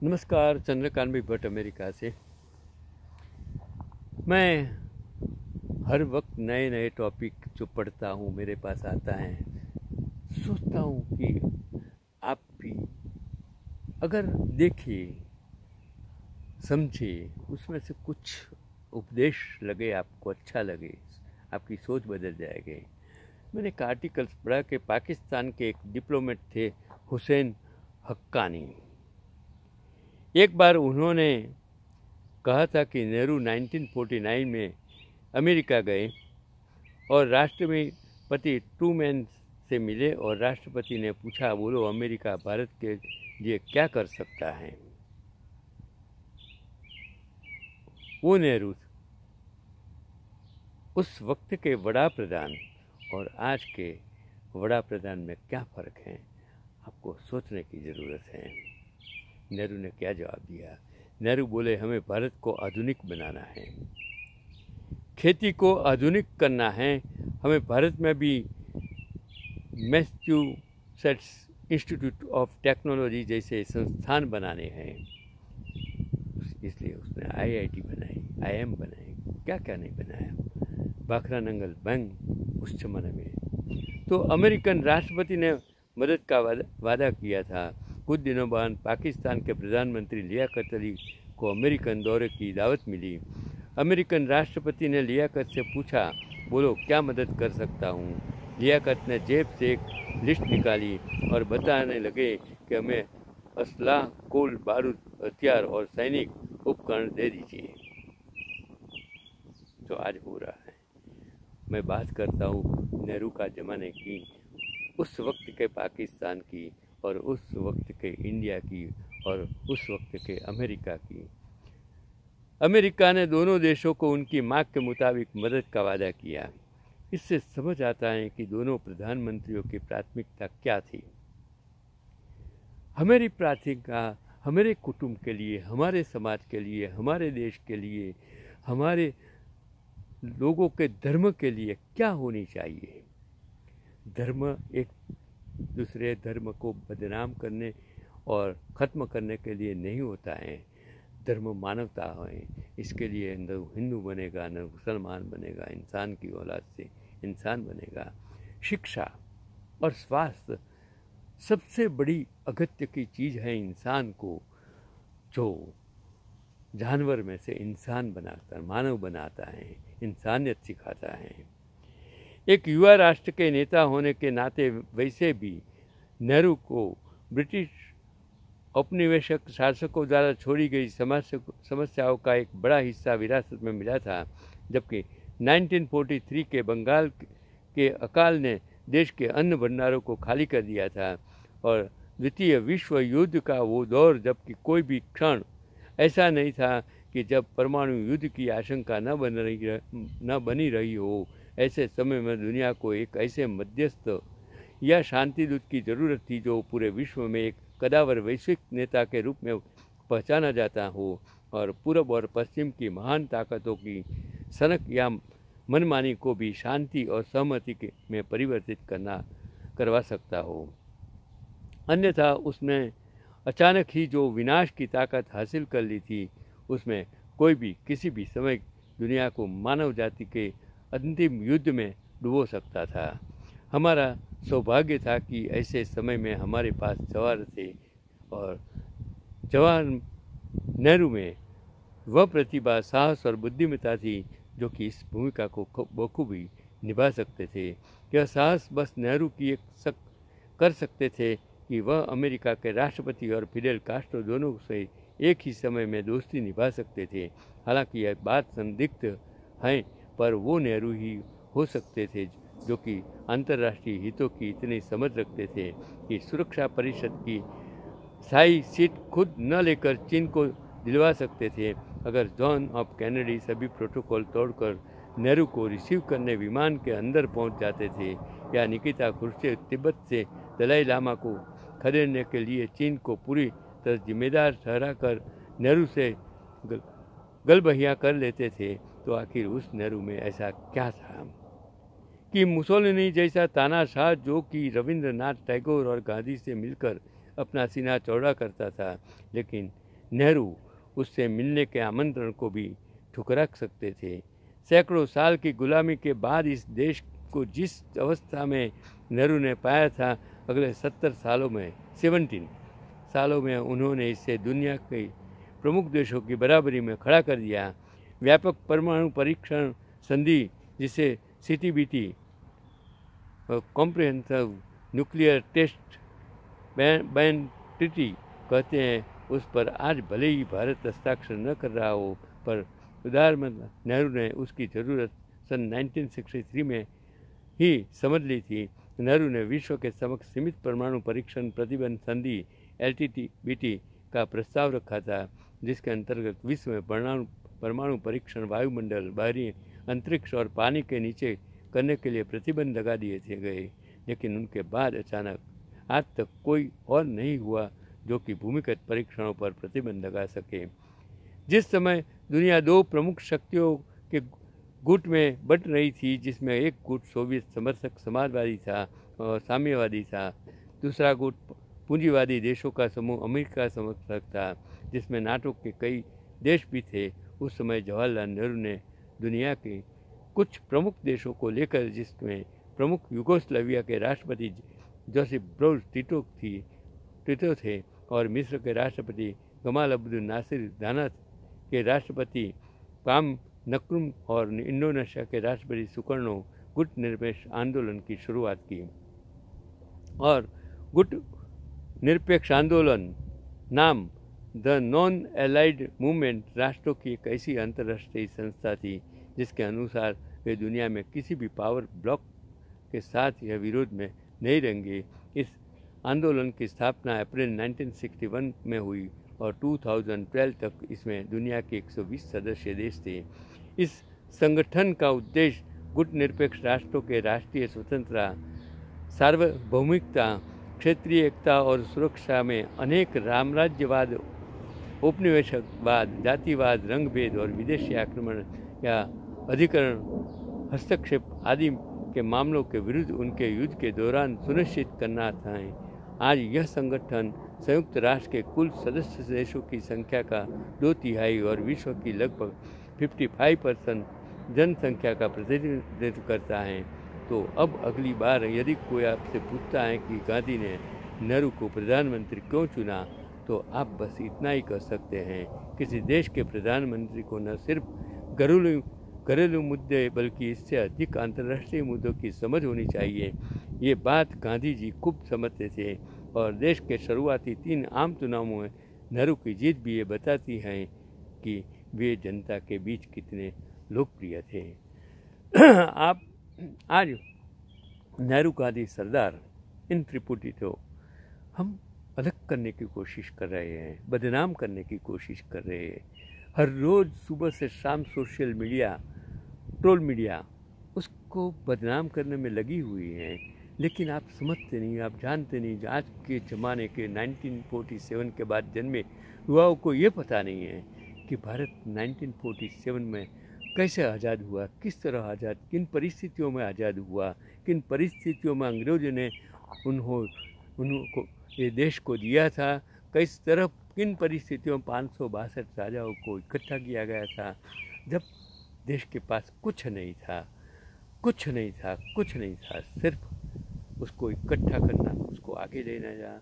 नमस्कार, चंद्रकांत भट्ट अमेरिका से। मैं हर वक्त नए नए टॉपिक जो पढ़ता हूँ मेरे पास आता है, सोचता हूँ कि आप भी अगर देखिए, समझे, उसमें से कुछ उपदेश लगे, आपको अच्छा लगे, आपकी सोच बदल जाएगी। मैंने एक आर्टिकल पढ़ा कि पाकिस्तान के एक डिप्लोमेट थे, हुसैन हक्कानी। एक बार उन्होंने कहा था कि नेहरू 1949 में अमेरिका गए और राष्ट्रपति ट्रूमैन से मिले और राष्ट्रपति ने पूछा, बोलो अमेरिका भारत के लिए क्या कर सकता है। वो नेहरू उस वक्त के वड़ा प्रधान और आज के वड़ा प्रधान में क्या फ़र्क है, आपको सोचने की ज़रूरत है। नेहरू ने क्या जवाब दिया? नेहरू बोले, हमें भारत को आधुनिक बनाना है, खेती को आधुनिक करना है, हमें भारत में भी मैसेच्यूसेट्स इंस्टीट्यूट ऑफ टेक्नोलॉजी जैसे संस्थान बनाने हैं। इसलिए उसने IIT बनाई, IIM बनाई, क्या क्या नहीं बनाया, बाखरा नंगल बंग उस जमाने में। तो अमेरिकन राष्ट्रपति ने मदद का वादा किया था। कुछ दिनों बाद पाकिस्तान के प्रधानमंत्री लियाकत अली को अमेरिकन दौरे की दावत मिली। अमेरिकन राष्ट्रपति ने लियाकत से पूछा, बोलो क्या मदद कर सकता हूँ। लियाकत ने जेब से एक लिस्ट निकाली और बताने लगे कि हमें असला, गोल बारूद, हथियार और सैनिक उपकरण दे दीजिए। जो आज हो रहा है, मैं बात करता हूँ नेहरू का ज़माने की, उस वक्त के पाकिस्तान की और उस वक्त के इंडिया की और उस वक्त के अमेरिका की। अमेरिका ने दोनों देशों को उनकी मांग के मुताबिक मदद का वादा किया। इससे समझ आता है कि दोनों प्रधानमंत्रियों की प्राथमिकता क्या थी। हमारी प्राथमिकता हमारे कुटुंब के लिए, हमारे समाज के लिए, हमारे देश के लिए, हमारे लोगों के धर्म के लिए क्या होनी चाहिए। धर्म एक दूसरे धर्म को बदनाम करने और ख़त्म करने के लिए नहीं होता है। धर्म मानवता है, इसके लिए न हिंदू बनेगा न मुसलमान बनेगा, इंसान की औलाद से इंसान बनेगा। शिक्षा और स्वास्थ्य सबसे बड़ी अगत्य की चीज़ है इंसान को, जो जानवर में से इंसान बनाता, मानव बनाता है, इंसानियत सिखाता है। एक युवा राष्ट्र के नेता होने के नाते वैसे भी नेहरू को ब्रिटिश औपनिवेशिक शासकों द्वारा छोड़ी गई समस्याओं का एक बड़ा हिस्सा विरासत में मिला था। जबकि 1943 के बंगाल के अकाल ने देश के अन्न भंडारों को खाली कर दिया था और द्वितीय विश्व युद्ध का वो दौर, जबकि कोई भी क्षण ऐसा नहीं था कि जब परमाणु युद्ध की आशंका न बनी रही हो। ऐसे समय में दुनिया को एक ऐसे मध्यस्थ या शांति दूत की ज़रूरत थी जो पूरे विश्व में एक कदावर वैश्विक नेता के रूप में पहचाना जाता हो और पूर्व और पश्चिम की महान ताकतों की सनक या मनमानी को भी शांति और सहमति में परिवर्तित करवा सकता हो। अन्यथा उसने अचानक ही जो विनाश की ताकत हासिल कर ली थी, उसमें कोई भी किसी भी समय दुनिया को मानव जाति के अंतिम युद्ध में डुबो सकता था। हमारा सौभाग्य था कि ऐसे समय में हमारे पास जवाहर थे और जवाहर नेहरू में वह प्रतिभा, साहस और बुद्धिमत्ता थी जो कि इस भूमिका को बखूबी निभा सकते थे। यह साहस बस नेहरू की कर सकते थे कि वह अमेरिका के राष्ट्रपति और फिडेल कास्ट्रो दोनों से एक ही समय में दोस्ती निभा सकते थे। हालांकि यह बात संदिग्ध है, पर वो नेहरू ही हो सकते थे जो कि अंतर्राष्ट्रीय हितों की इतनी समझ रखते थे कि सुरक्षा परिषद की स्थायी सीट खुद न लेकर चीन को दिलवा सकते थे। अगर जॉन एफ कैनेडी सभी प्रोटोकॉल तोड़कर नेहरू को रिसीव करने विमान के अंदर पहुंच जाते थे, या निकिता खुर्शीद तिब्बत से दलाई लामा को खदेड़ने के लिए चीन को पूरी तरह जिम्मेदार ठहराकर नेहरू से गलबहियाँ कर लेते थे, तो आखिर उस नेहरू में ऐसा क्या था कि मुसोलिनी जैसा तानाशाह, जो कि रविंद्रनाथ टैगोर और गांधी से मिलकर अपना सीना चौड़ा करता था, लेकिन नेहरू उससे मिलने के आमंत्रण को भी ठुकरा सकते थे। सैकड़ों साल की गुलामी के बाद इस देश को जिस अवस्था में नेहरू ने पाया था, अगले 17 सालों में उन्होंने इसे दुनिया के प्रमुख देशों की बराबरी में खड़ा कर दिया। व्यापक परमाणु परीक्षण संधि, जिसे CTBT comprehensive nuclear test ban treaty कहते हैं, उस पर आज भले ही भारत हस्ताक्षर न कर रहा हो, पर प्रधानमंत्री नेहरू ने उसकी ज़रूरत सन 1963 में ही समझ ली थी। नेहरू ने विश्व के समक्ष सीमित परमाणु परीक्षण प्रतिबंध संधि LTTBT का प्रस्ताव रखा था, जिसके अंतर्गत विश्व में परमाणु परीक्षण वायुमंडल, बाहरी अंतरिक्ष और पानी के नीचे करने के लिए प्रतिबंध लगा दिए गए। लेकिन उनके बाद अचानक आज तक कोई और नहीं हुआ जो कि भूमिगत परीक्षणों पर प्रतिबंध लगा सके। जिस समय दुनिया दो प्रमुख शक्तियों के गुट में बंट रही थी, जिसमें एक गुट सोवियत समर्थक समाजवादी था और साम्यवादी था, दूसरा गुट पूंजीवादी देशों का समूह अमेरिका समर्थक था, जिसमें नाटो के कई देश भी थे। उस समय जवाहरलाल नेहरू ने दुनिया के कुछ प्रमुख देशों को लेकर, जिसमें प्रमुख यूगोस्लाविया के राष्ट्रपति जोसेफ ब्रोज टिटो थे और मिस्र के राष्ट्रपति गमाल अब्दुल नासिर दाना के राष्ट्रपति पाम नक्रुम और इंडोनेशिया के राष्ट्रपति सुकर्णो गुट निरपेक्ष आंदोलन की शुरुआत की। और गुट निरपेक्ष आंदोलन नाम द नॉन एलाइड मूवमेंट राष्ट्रों की एक ऐसी अंतर्राष्ट्रीय संस्था थी जिसके अनुसार वे दुनिया में किसी भी पावर ब्लॉक के साथ या विरोध में नहीं रहेंगे। इस आंदोलन की स्थापना अप्रैल 1961 में हुई और 2012 तक इसमें दुनिया के 120 सदस्य देश थे। इस संगठन का उद्देश्य गुट निरपेक्ष राष्ट्रों के राष्ट्रीय स्वतंत्रता, सार्वभौमिकता, क्षेत्रीय एकता और सुरक्षा में अनेक साम्राज्यवाद, उपनिवेशवाद, जातिवाद, रंगभेद और विदेशी आक्रमण या अधिकरण हस्तक्षेप आदि के मामलों के विरुद्ध उनके युद्ध के दौरान सुनिश्चित करना था। आज यह संगठन संयुक्त राष्ट्र के कुल सदस्य देशों की संख्या का 2/3 और विश्व की लगभग 55% जनसंख्या का प्रतिनिधित्व करता है। तो अब अगली बार यदि कोई आपसे पूछता है कि गांधी ने नेहरू को प्रधानमंत्री क्यों चुना, तो आप बस इतना ही कह सकते हैं, किसी देश के प्रधानमंत्री को न सिर्फ घरेलू मुद्दे बल्कि इससे अधिक अंतर्राष्ट्रीय मुद्दों की समझ होनी चाहिए। ये बात गांधी जी खूब समझते थे और देश के शुरुआती 3 आम चुनावों में नेहरू की जीत भी ये बताती है कि वे जनता के बीच कितने लोकप्रिय थे। आप आज नेहरू, गांधी, सरदार, इन त्रिपुटी तो हम अलग करने की कोशिश कर रहे हैं, बदनाम करने की कोशिश कर रहे हैं। हर रोज़ सुबह से शाम सोशल मीडिया, ट्रोल मीडिया उसको बदनाम करने में लगी हुई है। लेकिन आप समझते नहीं, आप जानते नहीं, आज के ज़माने के 1947 के बाद जन्मे युवाओं को ये पता नहीं है कि भारत 1947 में कैसे आज़ाद हुआ, किस तरह आज़ाद, किन परिस्थितियों में आज़ाद हुआ, किन परिस्थितियों में अंग्रेज़ों ने उनको ये देश को दिया था, किस तरह किन परिस्थितियों में 562 राजाओं को इकट्ठा किया गया था, जब देश के पास कुछ नहीं था, सिर्फ उसको इकट्ठा करना, उसको आगे लेना जा,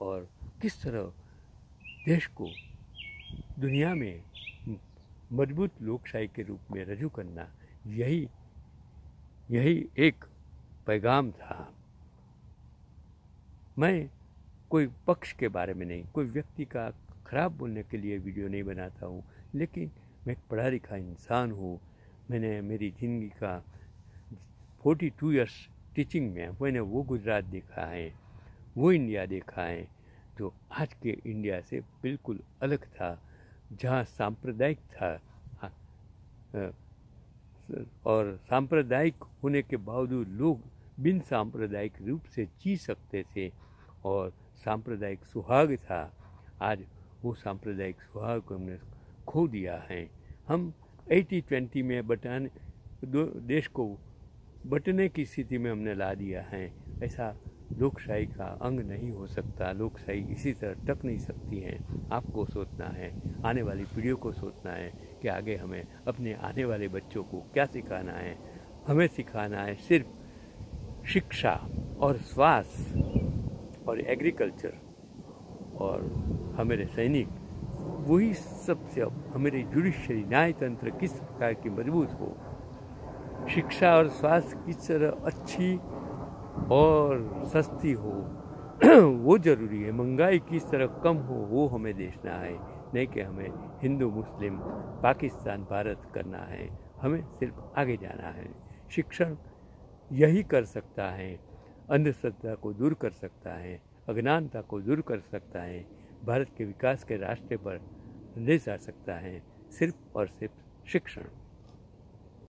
और किस तरह देश को दुनिया में मजबूत लोकशाही के रूप में रजू करना, यही एक पैगाम था। मैं कोई पक्ष के बारे में नहीं, कोई व्यक्ति का खराब बोलने के लिए वीडियो नहीं बनाता हूँ, लेकिन मैं एक पढ़ा लिखा इंसान हूँ। मैंने मेरी ज़िंदगी का 42 ईयर्स टीचिंग में मैंने वो गुजरात देखा है, वो इंडिया देखा है जो आज के इंडिया से बिल्कुल अलग था, जहाँ सांप्रदायिक था और सांप्रदायिक होने के बावजूद लोग बिन सांप्रदायिक रूप से जी सकते थे और सांप्रदायिक सुहाग था। आज वो सांप्रदायिक सुहाग को हमने खो दिया है। हम 80-20 में देश को बंटने की स्थिति में हमने ला दिया है। ऐसा लोकशाही का अंग नहीं हो सकता। लोकशाही इसी तरह टक नहीं सकती है। आपको सोचना है, आने वाली पीढ़ियों को सोचना है कि आगे हमें अपने आने वाले बच्चों को क्या सिखाना है। हमें सिखाना है सिर्फ शिक्षा और स्वास्थ्य और एग्रीकल्चर और हमारे सैनिक, वही सबसे हमारी जुडिशरी न्याय तंत्र किस प्रकार की मजबूत हो, शिक्षा और स्वास्थ्य किस तरह अच्छी और सस्ती हो वो ज़रूरी है। महंगाई किस तरह कम हो वो हमें देखना है, नहीं कि हमें हिंदू मुस्लिम पाकिस्तान भारत करना है। हमें सिर्फ आगे जाना है। शिक्षण यही कर सकता है, अंधश्रद्धा को दूर कर सकता है, अज्ञानता को दूर कर सकता है, भारत के विकास के रास्ते पर ले जा सकता है, सिर्फ और सिर्फ शिक्षण।